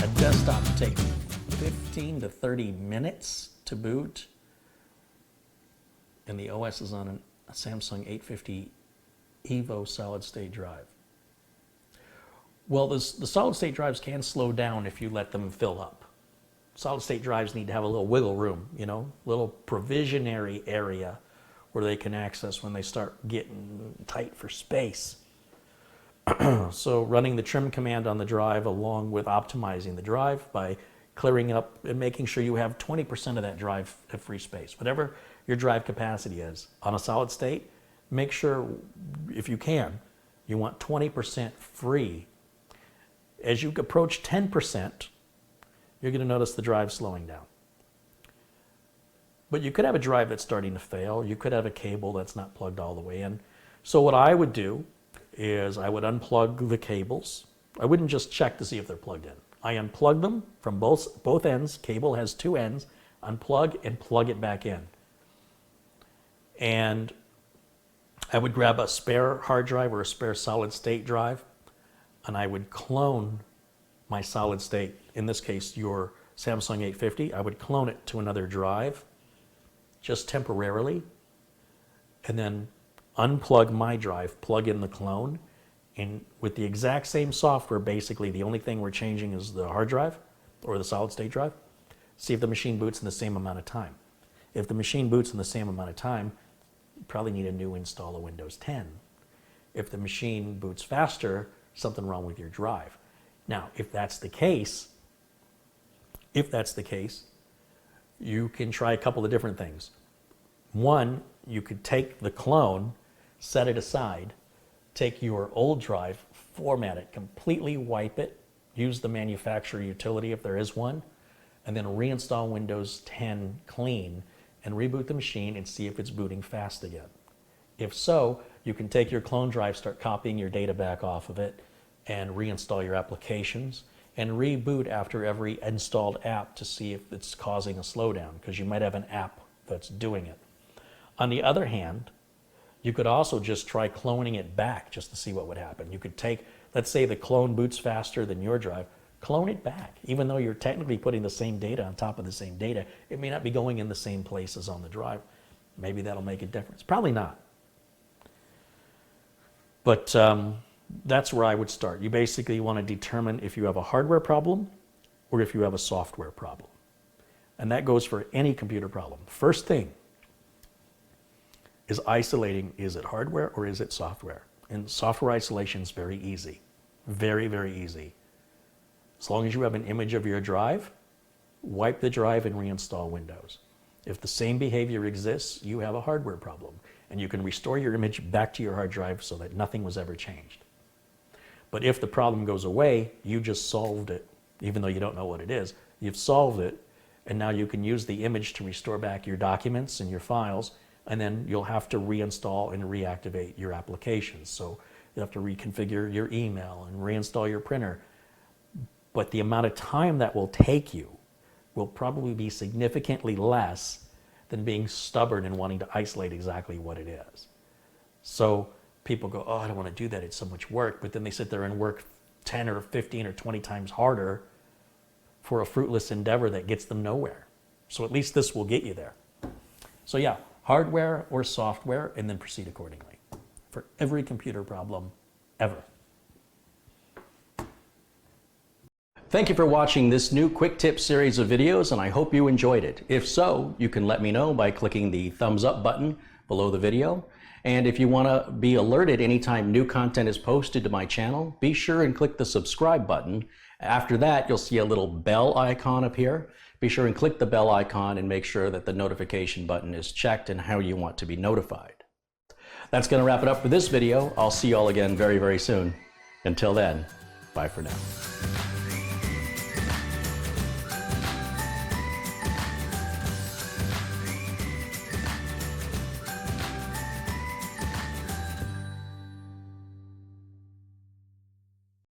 A desktop takes 15 to 30 minutes to boot, and the OS is on a Samsung 850 Evo solid-state drive. Well, the solid-state drives can slow down if you let them fill up. Solid-state drives need to have a little wiggle room, you know, little provisionary area where they can access when they start getting tight for space. So running the trim command on the drive along with optimizing the drive by clearing up and making sure you have 20% of that drive of free space. Whatever your drive capacity is on a solid state, make sure, if you can, you want 20% free. As you approach 10%, you're going to notice the drive slowing down. But you could have a drive that's starting to fail. You could have a cable that's not plugged all the way in. So what I would do is I would unplug the cables. I wouldn't just check to see if they're plugged in. I unplug them from both ends. Cable has two ends. Unplug and plug it back in. And I would grab a spare hard drive or a spare solid state drive, and I would clone my solid state, in this case your Samsung 850. I would clone it to another drive just temporarily, and then unplug my drive, plug in the clone, and with the exact same software, basically the only thing we're changing is the hard drive or the solid state drive. See if the machine boots in the same amount of time. If the machine boots in the same amount of time, you probably need a new install of Windows 10. If the machine boots faster, something wrong with your drive. Now, if that's the case, you can try a couple of different things. One, you could take the clone, set it aside, take your old drive, format it, completely wipe it, use the manufacturer utility if there is one, and then reinstall Windows 10 clean and reboot the machine and see if it's booting fast again. If so, you can take your clone drive, start copying your data back off of it, and reinstall your applications, and reboot after every installed app to see if it's causing a slowdown, because you might have an app that's doing it. On the other hand, you could also just try cloning it back just to see what would happen. You could take, let's say the clone boots faster than your drive, clone it back. Even though you're technically putting the same data on top of the same data, it may not be going in the same places on the drive. Maybe that'll make a difference. Probably not. But that's where I would start. You basically want to determine if you have a hardware problem or if you have a software problem. And that goes for any computer problem. First thing is isolating, is it hardware or is it software? And software isolation is very easy. Very, very easy. As long as you have an image of your drive, wipe the drive and reinstall Windows. If the same behavior exists, you have a hardware problem, and you can restore your image back to your hard drive so that nothing was ever changed. But if the problem goes away, you just solved it. Even though you don't know what it is, you've solved it, and now you can use the image to restore back your documents and your files, and then you'll have to reinstall and reactivate your applications. So you have to reconfigure your email and reinstall your printer. But the amount of time that will take you will probably be significantly less than being stubborn and wanting to isolate exactly what it is. So people go, oh, I don't want to do that, it's so much work. But then they sit there and work 10 or 15 or 20 times harder for a fruitless endeavor that gets them nowhere. So at least this will get you there. So yeah, hardware or software, and then proceed accordingly for every computer problem ever. Thank you for watching this new quick tip series of videos, and I hope you enjoyed it. If so, you can let me know by clicking the thumbs up button below the video. And if you want to be alerted anytime new content is posted to my channel, be sure and click the subscribe button. After that, you'll see a little bell icon appear. Be sure and click the bell icon and make sure that the notification button is checked and how you want to be notified. That's going to wrap it up for this video. I'll see you all again very, very soon. Until then, bye for now.